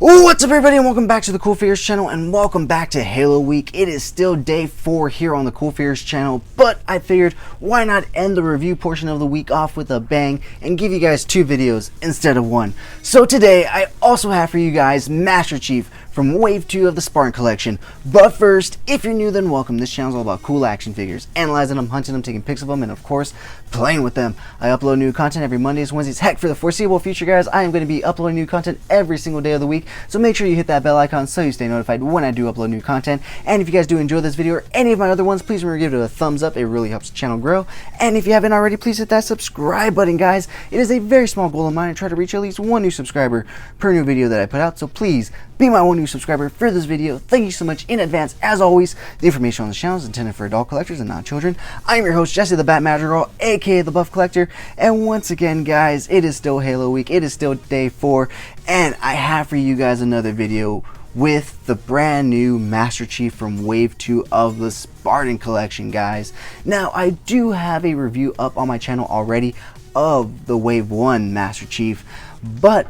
What's up, everybody, and welcome back to the Cool Figures channel, and welcome back to Halo Week. It is still day 4 here on the Cool Figures channel, but I figured why not end the review portion of the week off with a bang and give you guys 2 videos instead of 1. So today I also have for you guys Master Chief from Wave 2 of the Spartan Collection. But first, if you're new, then welcome. This channel is all about cool action figures, analyzing them, hunting them, taking pics of them, and of course, playing with them. I upload new content every Mondays, Wednesdays. Heck, for the foreseeable future, guys, I am going to be uploading new content every single day of the week. So make sure you hit that bell icon so you stay notified when I do upload new content. And if you guys do enjoy this video or any of my other ones, please remember to give it a thumbs up. It really helps the channel grow. And if you haven't already, please hit that subscribe button, guys. It is a very small goal of mine to try to reach at least 1 new subscriber per new video that I put out. So please be my 1 new subscriber for this video. Thank you so much in advance. As always, the information on this channel is intended for adult collectors and not children. I am your host, Jesse the Bat Madrigal, aka the Buff Collector. And once again, guys, it is still Halo Week. It is still day 4. And I have for you guys another video with the brand new Master Chief from Wave 2 of the Spartan Collection, guys. Now, I do have a review up on my channel already of the Wave 1 Master Chief, but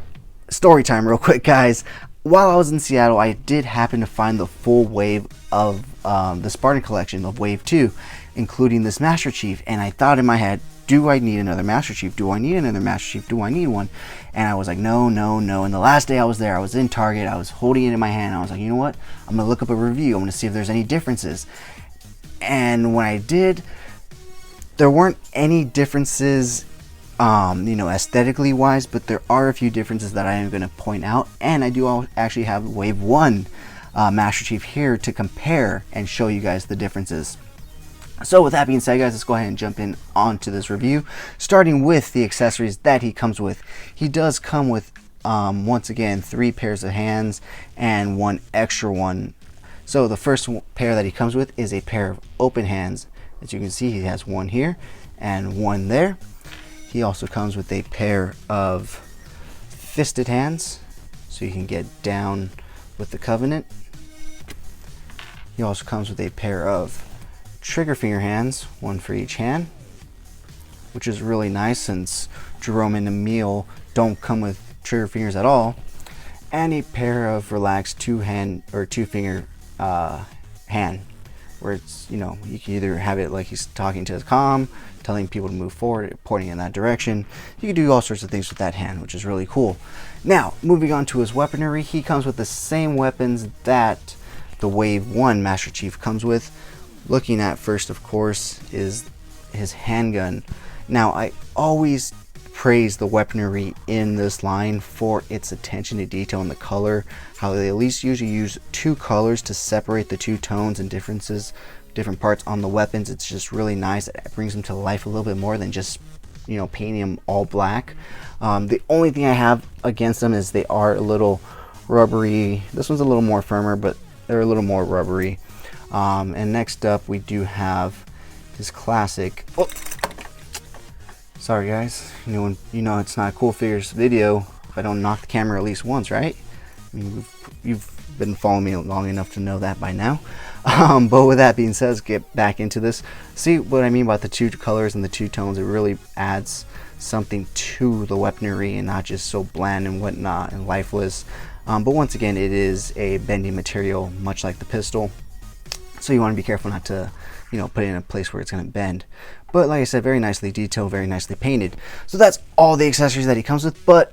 story time real quick, guys. While I was in Seattle, I did happen to find the full wave of the Spartan Collection of Wave 2, including this Master Chief, and I thought in my head, do I need another Master Chief? Do I need another Master Chief? Do I need one? And I was like, no, no, no. And the last day I was there, I was in Target, I was holding it in my hand, I was like, you know what? I'm going to look up a review, I'm going to see if there's any differences. And when I did, there weren't any differences aesthetically wise, but there are a few differences that I am going to point out, and I do actually have Wave 1 Master Chief here to compare and show you guys the differences. So with that being said, guys, let's go ahead and jump in onto this review, starting with the accessories that he comes with. He does come with once again 3 pairs of hands and 1 extra one. So the first pair that he comes with is a pair of open hands. As you can see, he has 1 here and 1 there. He also comes with a pair of fisted hands, so you can get down with the Covenant. He also comes with a pair of trigger finger hands, 1 for each hand, which is really nice since Jerome and Emil don't come with trigger fingers at all. And a pair of relaxed 2-finger hand, where it's, you can either have it like he's talking to his comm, telling people to move forward, pointing in that direction. You can do all sorts of things with that hand, which is really cool. Now, moving on to his weaponry, he comes with the same weapons that the Wave 1 Master Chief comes with. Looking at first, of course, is his handgun. Now, I always praise the weaponry in this line for its attention to detail and the color, how they at least usually use 2 colors to separate the 2 tones and different parts on the weapons. It's just really nice. It brings them to life a little bit more than just painting them all black. The only thing I have against them is they are a little rubbery. This one's a little more firmer, but they're a little more rubbery. And next up we do have his classic, sorry guys, it's not a Cool Figures video if I don't knock the camera at least once, right? I mean, you've been following me long enough to know that by now. But with that being said, let's get back into this. See what I mean about the 2 colors and the 2 tones? It really adds something to the weaponry and not just so bland and whatnot and lifeless. But once again, it is a bending material, much like the pistol. So you want to be careful not to, put it in a place where it's going to bend. But like I said, very nicely detailed, very nicely painted. So that's all the accessories that he comes with. But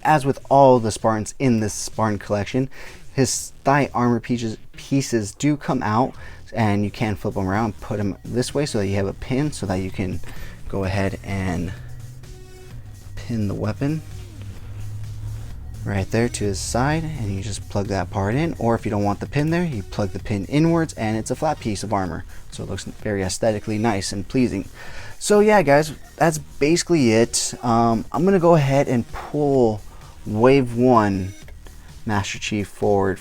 as with all the Spartans in this Spartan collection, his thigh armor pieces do come out, and you can flip them around, put them this way so that you have a pin, so that you can go ahead and pin the weapon right there to his side, and you just plug that part in. Or if you don't want the pin there, you plug the pin inwards, and it's a flat piece of armor, so it looks very aesthetically nice and pleasing. So yeah, guys, that's basically it. I'm gonna go ahead and pull Wave 1 Master Chief forward,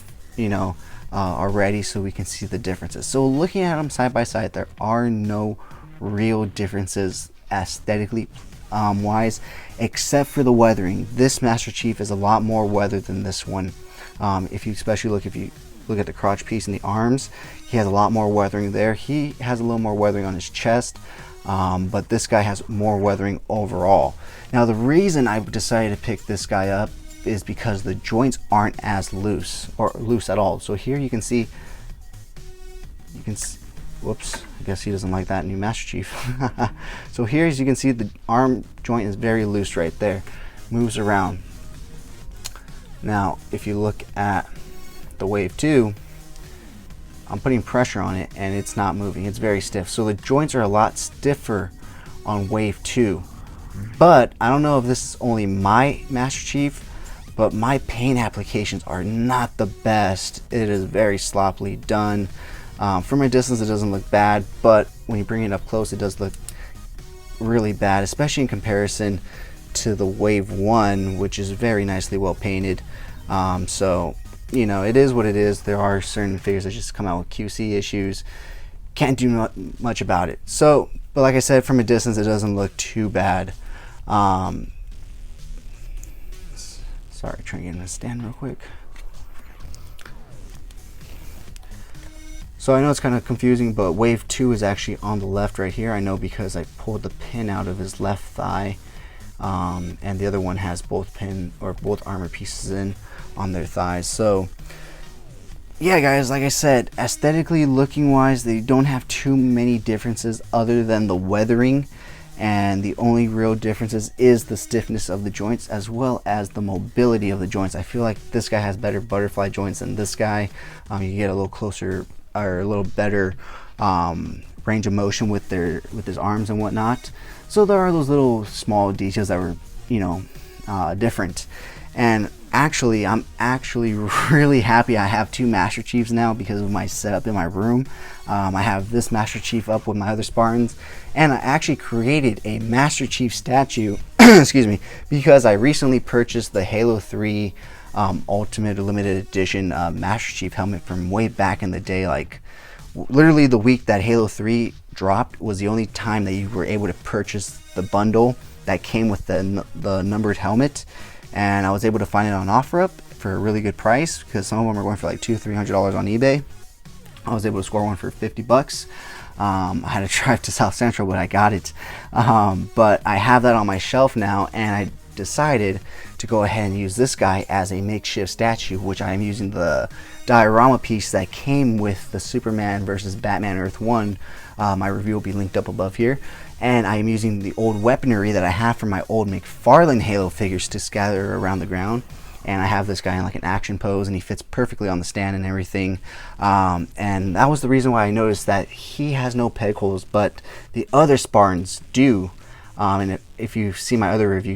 already, so we can see the differences. So looking at them side by side, there are no real differences aesthetically wise, except for the weathering. This Master Chief is a lot more weathered than this one. If you look at the crotch piece and the arms, he has a lot more weathering there. He has a little more weathering on his chest, but this guy has more weathering overall. Now, the reason I decided to pick this guy up is because the joints aren't as loose or loose at all. So here you can see, whoops, I guess he doesn't like that, new Master Chief. So here, as you can see, the arm joint is very loose right there, moves around. Now if you look at the Wave 2, I'm putting pressure on it and it's not moving, it's very stiff. So the joints are a lot stiffer on Wave 2. But I don't know if this is only my Master Chief, but my paint applications are not the best. It is very sloppily done. From a distance it doesn't look bad, but when you bring it up close it does look really bad, especially in comparison to the Wave 1, which is very nicely well painted. So you know, it is what it is. There are certain figures that just come out with QC issues. Can't do much about it. So, but like I said, from a distance it doesn't look too bad. Sorry, trying to get in a stand real quick. So I know it's kind of confusing, but Wave 2 is actually on the left right here. I know because I pulled the pin out of his left thigh, and the other one has both both armor pieces in on their thighs. So yeah guys, like I said, aesthetically, looking wise, they don't have too many differences other than the weathering, and the only real differences is the stiffness of the joints as well as the mobility of the joints. I feel like this guy has better butterfly joints than this guy. You get a little closer or a little better range of motion with his arms and whatnot. So there are those little small details that were, you know, different. And actually, I'm actually really happy I have two Master Chiefs now because of my setup in my room. I have this Master Chief up with my other Spartans, and I actually created a Master Chief statue excuse me, because I recently purchased the Halo 3 Ultimate Limited Edition Master Chief helmet from way back in the day. Like literally the week that Halo 3 dropped was the only time that you were able to purchase the bundle that came with the numbered helmet, and I was able to find it on OfferUp for a really good price because some of them are going for like $200-300 on eBay. I was able to score one for 50 bucks. I had to drive to South Central, but I got it. But I have that on my shelf now, and I decided to go ahead and use this guy as a makeshift statue, which I am using the diorama piece that came with the Superman versus Batman Earth 1. My review will be linked up above here. And I am using the old weaponry that I have from my old McFarlane Halo figures to scatter around the ground. And I have this guy in like an action pose, and he fits perfectly on the stand and everything. And that was the reason why I noticed that he has no peg holes, but the other Spartans do. And if you see my other review,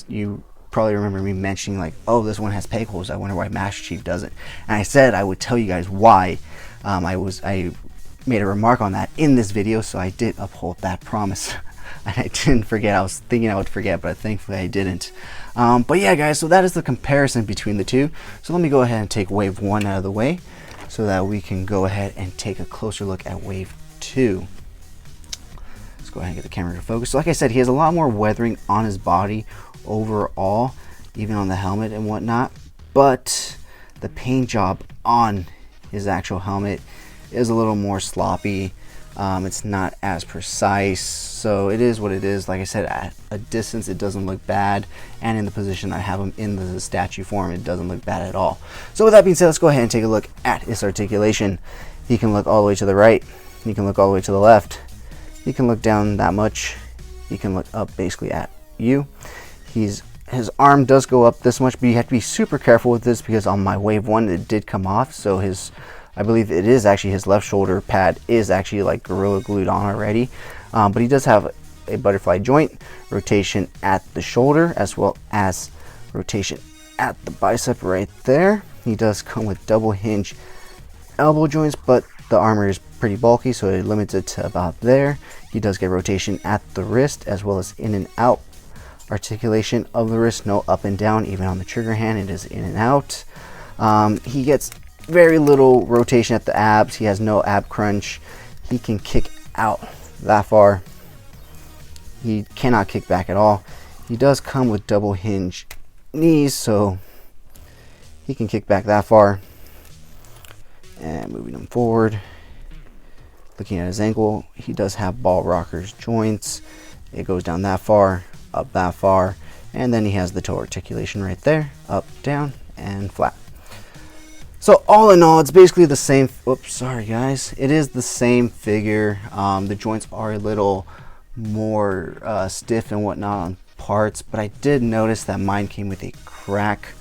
you probably remember me mentioning like, oh, this one has peg holes. I wonder why Master Chief doesn't. And I said I would tell you guys why. I made a remark on that in this video, so I did uphold that promise. And I didn't forget. I was thinking I would forget, but thankfully I didn't. But yeah guys, so that is the comparison between the two. So let me go ahead and take Wave 1 out of the way so that we can go ahead and take a closer look at Wave 2. Let's go ahead and get the camera to focus. So like I said, he has a lot more weathering on his body overall, even on the helmet and whatnot, but the paint job on his actual helmet is a little more sloppy. It's not as precise, so it is what it is. Like I said, at a distance it doesn't look bad, and in the position I have him in the statue form, it doesn't look bad at all. So with that being said, let's go ahead and take a look at his articulation. He can look all the way to the right, he can look all the way to the left, he can look down that much, he can look up basically at you. His arm does go up this much, but you have to be super careful with this because on my Wave 1 it did come off, so I believe it is actually his left shoulder pad is actually like Gorilla Glued on already. But he does have a butterfly joint, rotation at the shoulder, as well as rotation at the bicep right there. He does come with double hinge elbow joints, but the armor is pretty bulky, so it limits it to about there. He does get rotation at the wrist, as well as in and out articulation of the wrist. No up and down, even on the trigger hand, it is in and out. He gets very little rotation at the abs. He has no ab crunch. He can kick out that far. He cannot kick back at all. He does come with double hinge knees, so he can kick back that far. And moving him forward, looking at his ankle, he does have ball rockers joints. It goes down that far, up that far, And then he has the toe articulation right there, up, down, and flat. So all in all, it's basically the same. Oops, sorry guys. It is the same figure. The joints are a little more stiff and whatnot on parts, but I did notice that mine came with a crack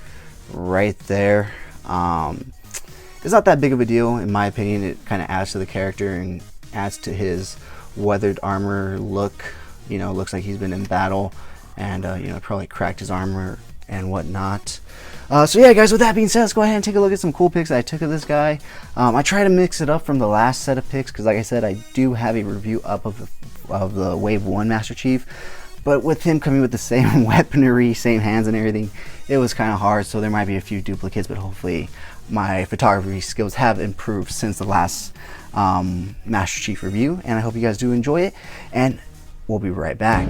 right there. It's not that big of a deal in my opinion. It kind of adds to the character and adds to his weathered armor look. You know, looks like he's been in battle and you know, probably cracked his armor and whatnot. So yeah guys, with that being said, let's go ahead and take a look at some cool pics I took of this guy. I try to mix it up from the last set of pics because like I said, I do have a review up of the Wave 1 Master Chief, but with him coming with the same weaponry, same hands and everything, it was kind of hard, so there might be a few duplicates, but hopefully my photography skills have improved since the last Master Chief review, and I hope you guys do enjoy it, and we'll be right back.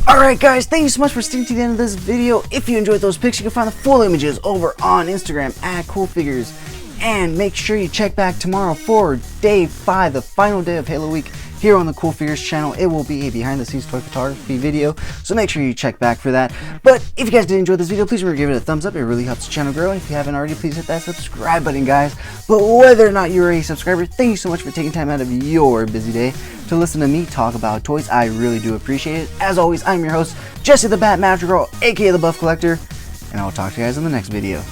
Alright guys, thank you so much for sticking to the end of this video. If you enjoyed those pics, you can find the full images over on Instagram at CoolFigures. And make sure you check back tomorrow for day 5, the final day of Halo Week here on the Cool Figures channel. It will be a behind the scenes toy photography video, so make sure you check back for that. But if you guys did enjoy this video, please remember to give it a thumbs up. It really helps the channel grow. And if you haven't already, please hit that subscribe button, guys. But whether or not you're a subscriber, thank you so much for taking time out of your busy day to listen to me talk about toys. I really do appreciate it. As always, I'm your host, Jesse the Bat Magic Girl, aka the Buff Collector, and I will talk to you guys in the next video.